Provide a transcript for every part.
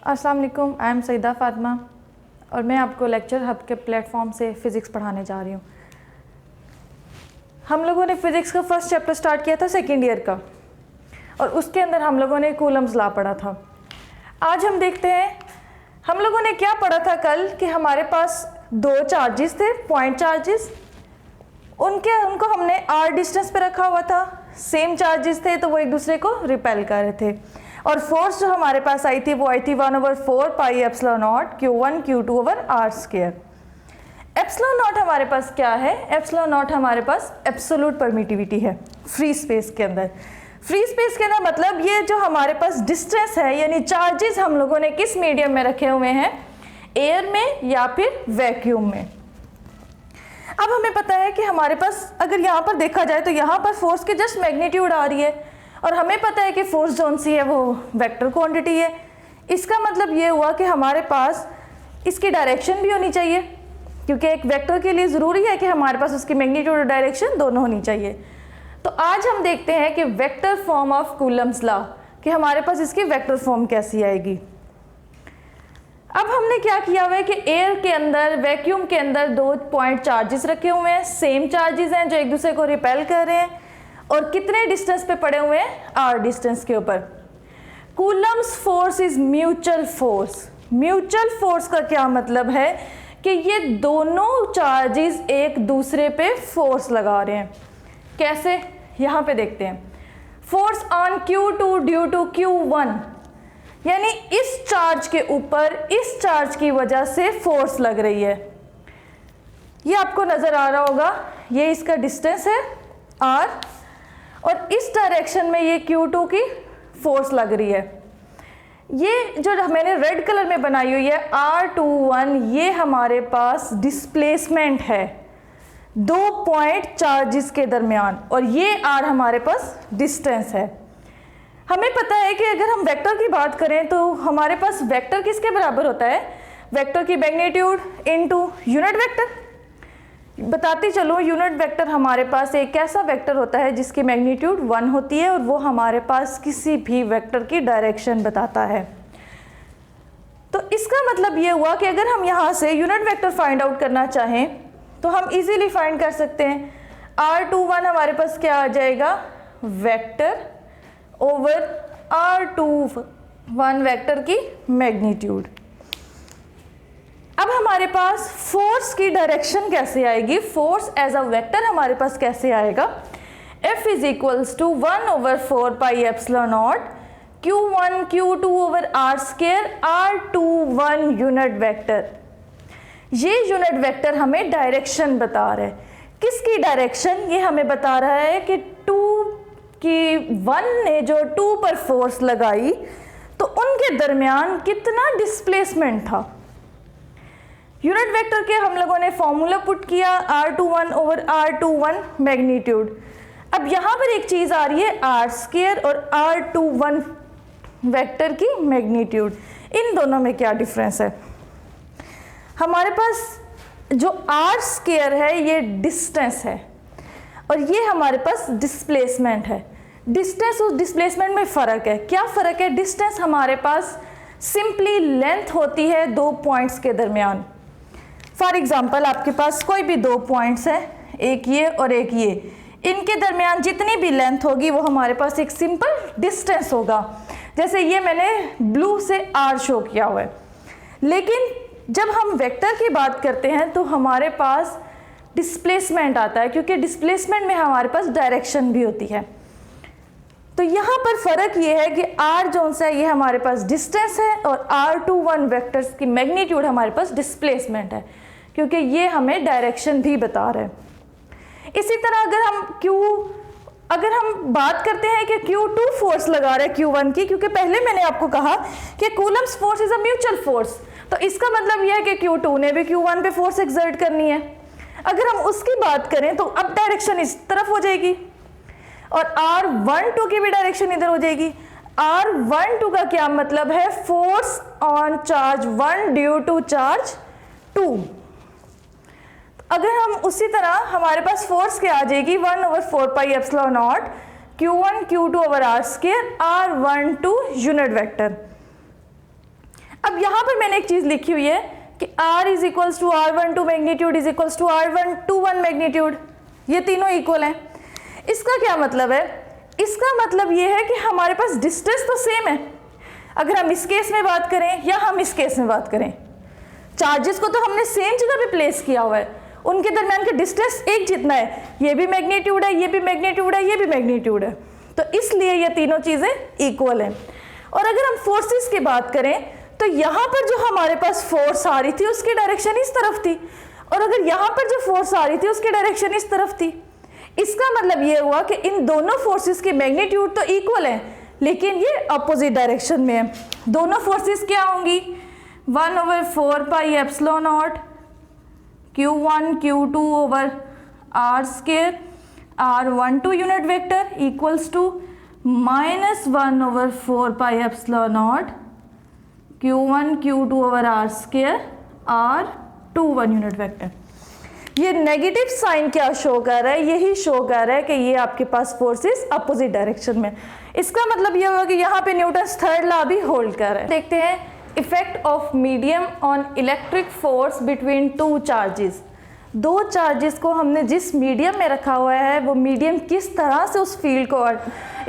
अस्सलाम वालेकुम, I am Saeeda Fatima और मैं आपको लेक्चर हब के प्लेटफॉर्म से फ़िज़िक्स पढ़ाने जा रही हूँ। हम लोगों ने फ़िज़िक्स का फर्स्ट चैप्टर स्टार्ट किया था सेकेंड ईयर का, और उसके अंदर हम लोगों ने कूलम्स लॉ पढ़ा था। आज हम देखते हैं हम लोगों ने क्या पढ़ा था कल कि हमारे पास दो चार्जेस थे, पॉइंट चार्जेस। उनको हमने r डिस्टेंस पे रखा हुआ था, सेम चार्जेस थे तो वो एक दूसरे को रिपेल कर रहे थे, और फोर्स जो हमारे पास आई थी वो आई थी 1/4 pi epsilon naught Q1 Q2 over r square. Epsilon not हमारे पास क्या है? एप्सिलॉन नॉट हमारे पास एब्सोल्यूट परमिटिविटी है फ्री स्पेस के अंदर। फ्री स्पेस के अंदर मतलब ये जो हमारे पास डिस्टेंस है, यानी चार्जेस हम लोगों ने किस मीडियम में रखे हुए हैं, एयर में या फिर वैक्यूम में। अब हमें पता है कि हमारे पास अगर यहाँ पर देखा जाए तो यहाँ पर फोर्स की जस्ट मैग्नीट्यूड आ रही है, और हमें पता है कि फोर्स जोन सी है वो वेक्टर क्वांटिटी है। इसका मतलब ये हुआ कि हमारे पास इसकी डायरेक्शन भी होनी चाहिए, क्योंकि एक वेक्टर के लिए ज़रूरी है कि हमारे पास उसकी मैग्नीट्यूड और डायरेक्शन दोनों होनी चाहिए। तो आज हम देखते हैं कि vector form of Coulomb's law, कि हमारे पास इसकी वेक्टर फॉर्म कैसी आएगी। अब हमने क्या किया हुआ है कि एयर के अंदर, वैक्यूम के अंदर दो पॉइंट चार्जेस रखे हुए हैं, सेम चार्जेस हैं जो एक दूसरे को रिपेल कर रहे हैं, और कितने डिस्टेंस पे पड़े हुए हैं? r डिस्टेंस के ऊपर। Coulomb's force is mutual force. Mutual force का क्या मतलब है कि ये दोनों चार्जेस एक दूसरे पे फोर्स लगा रहे हैं। कैसे? यहाँ पे देखते हैं। Force on Q2 due to Q1, यानी इस चार्ज के ऊपर इस चार्ज की वजह से फोर्स लग रही है। ये आपको नजर आ रहा होगा, ये इसका डिस्टेंस है r, और इस डायरेक्शन में ये Q2 की फोर्स लग रही है। ये जो मैंने रेड कलर में बनाई हुई है R21, ये हमारे पास डिस्प्लेसमेंट है दो पॉइंट चार्जेस के दरमियान, और ये r हमारे पास डिस्टेंस है। हमें पता है कि अगर हम वेक्टर की बात करें तो हमारे पास वेक्टर किसके बराबर होता है? वेक्टर की मैग्नीट्यूड इनटू यूनिट वेक्टर। बताती चलो, यूनिट वेक्टर हमारे पास एक ऐसा वेक्टर होता है जिसकी मैग्नीट्यूड 1 होती है, और वो हमारे पास किसी भी वेक्टर की डायरेक्शन बताता है। तो इसका मतलब ये हुआ कि अगर हम यहाँ से यूनिट वेक्टर फाइंड आउट करना चाहें तो हम इजीली फाइंड कर सकते हैं। R21 हमारे पास क्या आ जाएगा? वेक्टर ओवर R21 वेक्टर की मैग्नीट्यूड। अब हमारे पास फोर्स की डायरेक्शन कैसे आएगी? फोर्स एज अ वेक्टर हमारे पास कैसे आएगा? F is equals to 1/4 pi epsilon naught Q1 Q2 over R square R21 unit vector. ये यूनिट वेक्टर हमें डायरेक्शन बता रहा है। किसकी डायरेक्शन? ये हमें बता रहा है कि 1 ने जो 2 पर फोर्स लगाई तो उनके दरमियान कितना डिस्प्लेसमेंट था। यूनिट वेक्टर के हम लोगों ने फॉर्मूला पुट किया R21 ओवर R21 मैग्नीट्यूड। अब यहाँ पर एक चीज आ रही है R स्क्वायर और R21 वेक्टर की मैग्नीट्यूड। इन दोनों में क्या डिफरेंस है? हमारे पास जो R स्क्वायर है ये डिस्टेंस है, और ये हमारे पास डिस्प्लेसमेंट है। डिस्टेंस और डिस्प्लेसमेंट में फ़र्क है। क्या फ़र्क है? डिस्टेंस हमारे पास सिंपली लेंथ होती है दो पॉइंट्स के दरमियान। फॉर एग्जांपल आपके पास कोई भी दो पॉइंट्स हैं, एक ये और एक ये, इनके दरमियान जितनी भी लेंथ होगी वो हमारे पास एक सिंपल डिस्टेंस होगा। जैसे ये मैंने ब्लू से r शो किया हुआ है। लेकिन जब हम वेक्टर की बात करते हैं तो हमारे पास डिस्प्लेसमेंट आता है, क्योंकि डिस्प्लेसमेंट में हमारे पास डायरेक्शन भी होती है। तो यहाँ पर फ़र्क ये है कि r जोन सा ये हमारे पास डिस्टेंस है, और R21 वेक्टर्स की मैग्नीट्यूड हमारे पास डिस्प्लेसमेंट है, क्योंकि ये हमें डायरेक्शन भी बता रहे हैं। इसी तरह अगर हम बात करते हैं कि Q2 फोर्स लगा रहा है Q1 की, क्योंकि पहले मैंने आपको कहा कि Coulomb's force is a mutual force, तो इसका मतलब यह है कि Q2 ने भी Q1 पे फोर्स एक्सर्ट करनी है। अगर हम उसकी बात करें तो अब डायरेक्शन इस तरफ हो जाएगी, और R12 की भी डायरेक्शन इधर हो जाएगी। R12 का क्या मतलब है? Force on charge 1 due to charge 2। अगर हम उसी तरह हमारे पास फोर्स क्या आ जाएगी? 1/4 pi epsilon naught Q1 Q2 over R square R12 unit vector. अब यहाँ पर मैंने एक चीज़ लिखी हुई है कि R is equals to R12 magnitude is equals to R121 magnitude, ये तीनों इक्वल हैं। इसका क्या मतलब है? इसका मतलब ये है कि हमारे पास डिस्टेंस तो सेम है। अगर हम इस केस में बात करें या हम इस केस में बात करें, चार्जेस को तो हमने सेम जगह पे प्लेस किया हुआ है, उनके दरमियान का डिस्टेंस एक जितना है, ये भी मैग्नीट्यूड है, ये भी मैग्नीट्यूड है, ये भी मैग्नीट्यूड है, तो इसलिए ये तीनों चीज़ें इक्वल हैं। और अगर हम फोर्सेस की बात करें तो यहाँ पर जो हमारे पास फोर्स आ रही थी उसकी डायरेक्शन इस तरफ थी, और अगर यहाँ पर जो फोर्स आ रही थी उसकी डायरेक्शन इस तरफ थी। इसका मतलब ये हुआ कि इन दोनों फोर्सेस की मैग्नीट्यूड तो इक्वल है, लेकिन ये अपोजिट डायरेक्शन में है। दोनों फोर्सेस क्या होंगी? 1/4 pi epsilon naught Q1 Q2 over R square R12 unit vector equals to -1/4 pi epsilon naught Q1 Q2 over R square R21 unit vector. ये नेगेटिव साइन क्या शो कर रहा है? यही शो कर रहा है कि ये आपके पास फोर्सेस अपोजिट डायरेक्शन में। इसका मतलब ये होगा कि यहाँ पे न्यूटन्स थर्ड लॉ भी होल्ड कर रहा है। देखते हैं effect of medium on electric force between two charges. दो चार्जेस को हमने जिस मीडियम में रखा हुआ है वो मीडियम किस तरह से उस फील्ड को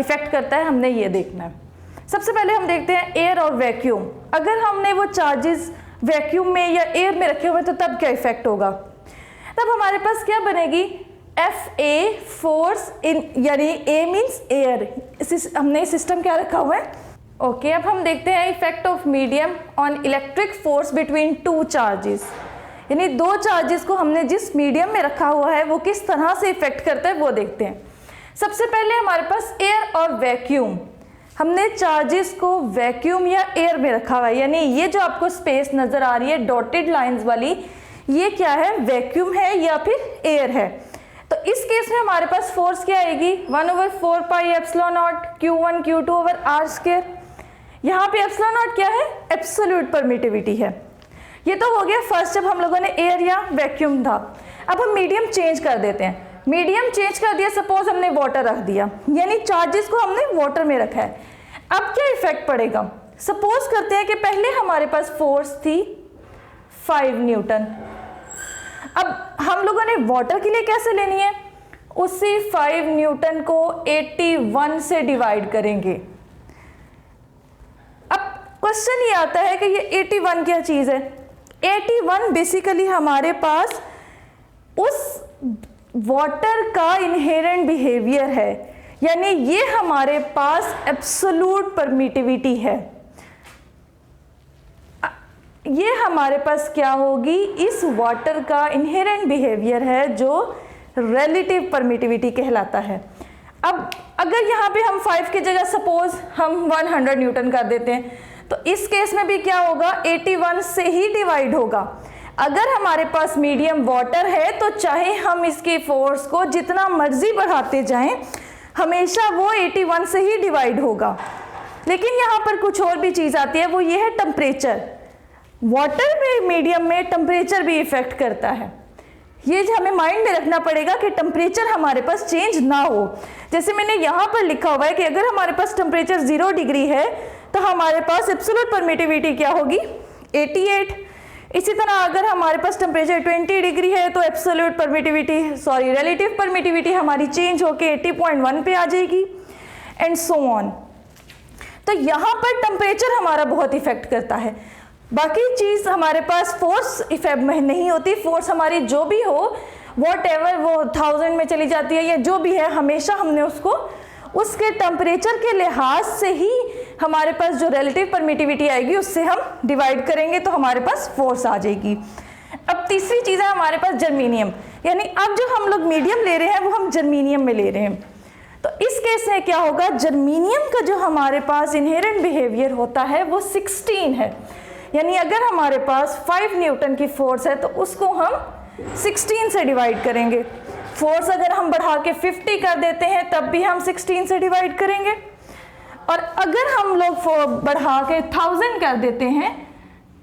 इफेक्ट करता है, हमने ये देखना है। सबसे पहले हम देखते हैं एयर और वैक्यूम। अगर हमने वो चार्जेस वैक्यूम में या एयर में रखे हुए तो तब क्या इफेक्ट होगा? तब हमारे पास क्या बनेगी? FA फोर्स इन, यानी A मीन्स एयर। हमने सिस्टम क्या रखा हुआ है? ओके, अब हम देखते हैं effect of medium on electric force between two charges, यानी दो चार्जेस को हमने जिस मीडियम में रखा हुआ है वो किस तरह से इफेक्ट करता है वो देखते हैं। सबसे पहले हमारे पास एयर और वैक्यूम। हमने चार्जेस को वैक्यूम या एयर में रखा हुआ है, यानी ये जो आपको स्पेस नजर आ रही है डॉटेड लाइंस वाली, ये क्या है? वैक्यूम है या फिर एयर है। तो इस केस में हमारे पास फोर्स क्या आएगी? 1/4 pi epsilon naught Q1 Q2 over R square. यहाँ पे एप्सिलॉन नॉट क्या है? एब्सोल्यूट परमिटिविटी है। ये तो हो गया फर्स्ट, जब हम लोगों ने एयर या वैक्यूम था। अब हम मीडियम चेंज कर देते हैं। मीडियम चेंज कर दिया, सपोज हमने वाटर रख दिया, यानी चार्जेस को हमने वाटर में रखा है। अब क्या इफेक्ट पड़ेगा? सपोज करते हैं कि पहले हमारे पास फोर्स थी 5 न्यूटन। अब हम लोगों ने वाटर के लिए कैसे लेनी है? उसी 5 न्यूटन को 81 से डिवाइड करेंगे। अब क्वेश्चन ये आता है कि ये 81 क्या चीज़ है? 81 बेसिकली हमारे पास उस वाटर का इनहेरेंट बिहेवियर है, यानी ये हमारे पास एब्सोल्यूट परमिटिविटी है। ये हमारे पास क्या होगी? इस वाटर का इनहेरेंट बिहेवियर है जो रिलेटिव परमिटिविटी कहलाता है। अब अगर यहाँ पे हम 5 की जगह सपोज हम 100 न्यूटन कर देते हैं, तो इस केस में भी क्या होगा? 81 से ही डिवाइड होगा। अगर हमारे पास मीडियम वाटर है तो चाहे हम इसकी फोर्स को जितना मर्जी बढ़ाते जाएं, हमेशा वो 81 से ही डिवाइड होगा। लेकिन यहाँ पर कुछ और भी चीज़ आती है, वो ये है टेम्परेचर। वाटर में मीडियम में टेम्परेचर भी इफेक्ट करता है। ये हमें माइंड में रखना पड़ेगा कि टेम्परेचर हमारे पास चेंज ना हो। जैसे मैंने यहाँ पर लिखा हुआ है कि अगर हमारे पास टेम्परेचर 0 डिग्री है तो हमारे पास एब्सोल्यूट परमिटिविटी क्या होगी? 88। इसी तरह अगर हमारे पास टेम्परेचर 20 डिग्री है तो एब्सोल्यूट परमिटिविटी रिलेटिव परमिटिविटी हमारी चेंज होकर 80.1 पे आ जाएगी, एंड सो ऑन। तो यहाँ पर टेम्परेचर हमारा बहुत इफेक्ट करता है। बाकी चीज़ हमारे पास फोर्स इफेक्ट में नहीं होती। फोर्स हमारी जो भी हो, वॉटएवर, वो 1000 में चली जाती है या जो भी है, हमेशा हमने उसको उसके टेम्परेचर के लिहाज से ही हमारे पास जो रिलेटिव परमिटिविटी आएगी उससे हम डिवाइड करेंगे तो हमारे पास फोर्स आ जाएगी। अब तीसरी चीज़ है हमारे पास जर्मीनियम, यानी अब जो हम लोग मीडियम ले रहे हैं वो हम जर्मीनियम में ले रहे हैं। तो इस केस में क्या होगा? जर्मीनियम का जो हमारे पास इनहेरेंट बिहेवियर होता है वो 16 है, यानी अगर हमारे पास 5 न्यूटन की फोर्स है तो उसको हम 16 से डिवाइड करेंगे। फोर्स अगर हम बढ़ा के 50 कर देते हैं तब भी हम 16 से डिवाइड करेंगे, और अगर हम लोग बढ़ा के 1000 कर देते हैं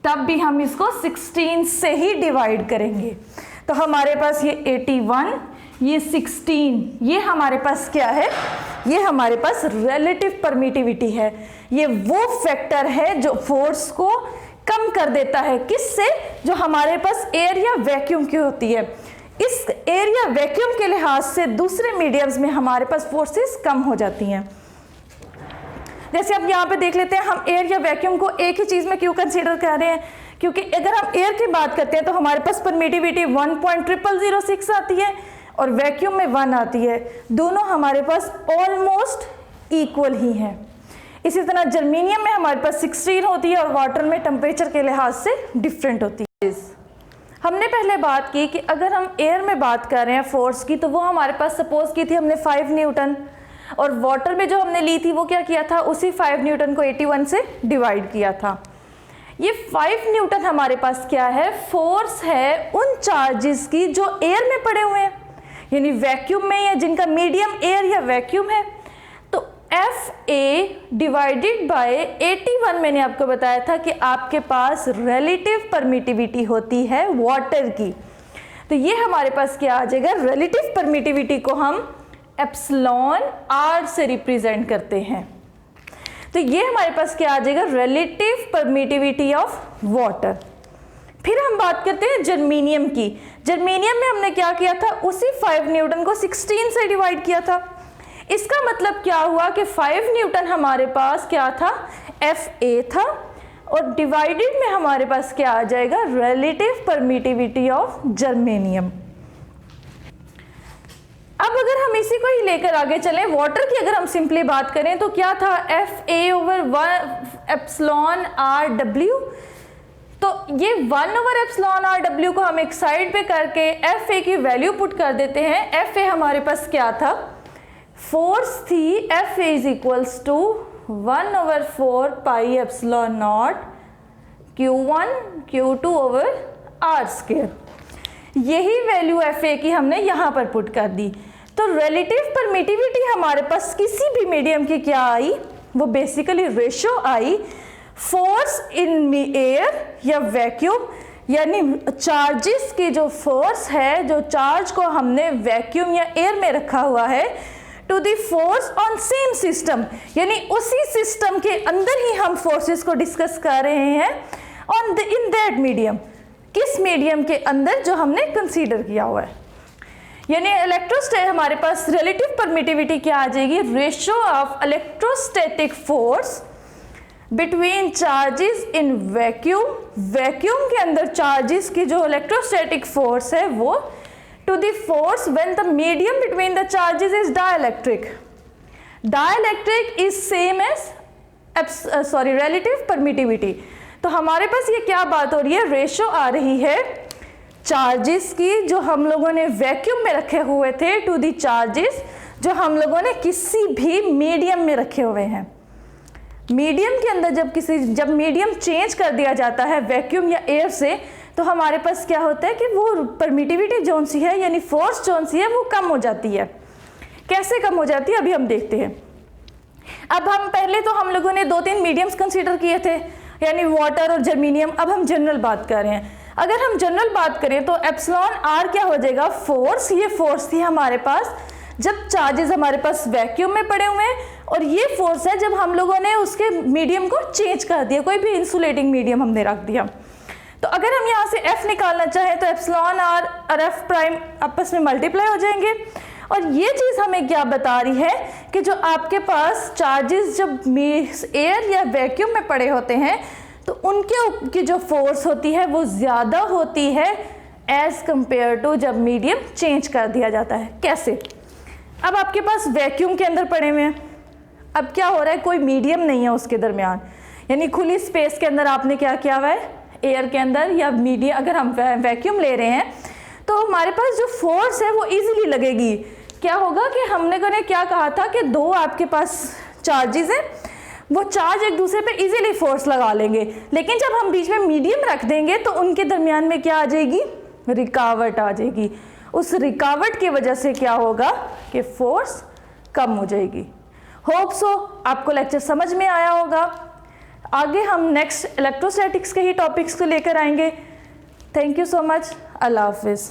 तब भी हम इसको 16 से ही डिवाइड करेंगे। तो हमारे पास ये 81, ये 16, ये हमारे पास क्या है? ये हमारे पास रिलेटिव परमिटिविटी है। ये वो फैक्टर है जो फोर्स को कम कर देता है। किससे? जो हमारे पास एयर या वैक्यूम की होती है। इस एयर या वैक्यूम के लिहाज से दूसरे मीडियम्स में हमारे पास फोर्सेस कम हो जाती हैं। जैसे अब यहाँ पे देख लेते हैं, हम एयर या वैक्यूम को एक ही चीज़ में क्यों कंसीडर कर रहे हैं, क्योंकि अगर हम एयर की बात करते हैं तो हमारे पास परमिटिविटी 1.0006 आती है और वैक्यूम में 1 आती है। दोनों हमारे पास ऑलमोस्ट इक्वल ही हैं। इसी तरह जर्मेनियम में हमारे पास 16 होती है और वाटर में टेम्परेचर के लिहाज से डिफरेंट होती है। हमने पहले बात की कि अगर हम एयर में बात कर रहे हैं फोर्स की, तो वो हमारे पास सपोज की थी हमने 5 न्यूटन, और वाटर में जो हमने ली थी वो क्या किया था, उसी 5 न्यूटन को 81 से डिवाइड किया था। ये 5 न्यूटन हमारे पास क्या है, फोर्स है उन चार्जेस की जो एयर में पड़े हुए हैं, यानी वैक्यूम में, या जिनका मीडियम एयर या वैक्यूम है। तो FA डिवाइडेड बाय 81 मैंने आपको बताया था कि आपके पास रिलेटिव परमिटिविटी होती है वाटर की। तो ये हमारे पास क्या आ जाएगा, रिलेटिव परमिटिविटी को हम एप्सिलॉन R से रिप्रेजेंट करते हैं। तो ये हमारे पास क्या आ जाएगा, रिलेटिव परमिटिविटी ऑफ वाटर। फिर हम बात करते हैं जर्मेनियम की। जर्मेनियम में हमने क्या किया था, उसी 5 न्यूटन को 16 से डिवाइड किया था। इसका मतलब क्या हुआ कि 5 न्यूटन हमारे पास क्या था, FA था, और डिवाइडेड में हमारे पास क्या आ जाएगा, रिलेटिव परमिटिविटी ऑफ जर्मेनियम। अब अगर हम इसी को ही लेकर आगे चलें, वाटर की अगर हम सिंपली बात करें तो क्या था, FA/1 एप्सिलॉन RW। तो ये 1/एप्सिलॉन RW को हम एक साइड पे करके FA की वैल्यू पुट कर देते हैं। FA हमारे पास क्या था, फोर्स थी, FA is equals to 1/4 pi epsilon naught Q1 Q2/R²। यही वैल्यू FA की हमने यहाँ पर पुट कर दी। तो रिलेटिव परमिटिविटी हमारे पास किसी भी मीडियम की क्या आई, वो basically ratio I force in air या वैक्यूम, यानी चार्जेस की जो फोर्स है, जो चार्ज को हमने वैक्यूम या एयर में रखा हुआ है, to the force on same system, यानी उसी सिस्टम के अंदर ही हम फोर्सेस को डिस्कस कर रहे हैं on the in that medium. किस मीडियम के अंदर, जो हमने कंसीडर किया हुआ है। यानी इलेक्ट्रोस्टैटिक हमारे पास रिलेटिव परमिटिविटी क्या आ जाएगी, ratio of electrostatic force between charges in vacuum, vacuum के अंदर चार्जेस की जो इलेक्ट्रोस्टैटिक फोर्स है वो to the force when the medium between the charges is dielectric. Dielectric is same as relative permittivity. तो हमारे पास ये क्या बात हो रही है, रेशो आ रही है चार्जेस की जो हम लोगों ने वैक्यूम में रखे हुए थे टू दी चार्जेस जो हम लोगों ने किसी भी मीडियम में रखे हुए हैं। मीडियम के अंदर जब मीडियम चेंज कर दिया जाता है वैक्यूम या एयर से, तो हमारे पास क्या होता है कि वो परमिटिविटी जोन सी है, यानी फोर्स जोन सी है, वो कम हो जाती है। कैसे कम हो जाती है अभी हम देखते हैं। अब हम पहले तो हम लोगों ने 2-3 मीडियम्स कंसीडर किए थे, यानी वाटर और जर्मेनियम। अब हम जनरल बात कर रहे हैं। अगर हम जनरल बात करें तो एप्सिलॉन R क्या हो जाएगा, फोर्स। ये फोर्स थी हमारे पास जब चार्जेस हमारे पास वैक्यूम में पड़े हुए हैं, और ये फोर्स है जब हम लोगों ने उसके मीडियम को चेंज कर दिया, कोई भी इंसुलेटिंग मीडियम हमने रख दिया। तो अगर हम यहाँ से F निकालना चाहें तो एप्सिलॉन R और F प्राइम आपस में मल्टीप्लाई हो जाएंगे। और ये चीज़ हमें क्या बता रही है कि जो आपके पास चार्जेस जब एयर या वैक्यूम में पड़े होते हैं तो उनके की जो फोर्स होती है वो ज़्यादा होती है एज़ कंपेयर टू जब मीडियम चेंज कर दिया जाता है। कैसे? अब आपके पास वैक्यूम के अंदर पड़े हुए हैं, अब क्या हो रहा है, कोई मीडियम नहीं है उसके दरमियान, यानी खुली स्पेस के अंदर आपने क्या किया हुआ है, एयर के अंदर या मीडियम अगर हम वैक्यूम ले रहे हैं तो हमारे पास जो फोर्स है वो इजीली लगेगी। क्या होगा कि हमने क्या कहा था कि दो आपके पास चार्जेस हैं, वो चार्ज एक दूसरे पे इजीली फोर्स लगा लेंगे, लेकिन जब हम बीच में मीडियम रख देंगे तो उनके दरमियान में क्या आ जाएगी, रिकावट आ जाएगी। उस रिकावट की वजह से क्या होगा कि फोर्स कम हो जाएगी। होप सो आपको लेक्चर समझ में आया होगा। आगे हम नेक्स्ट इलेक्ट्रोस्टैटिक्स के ही टॉपिक्स को लेकर आएंगे। Thank you so much. अल्लाह हाफिज़।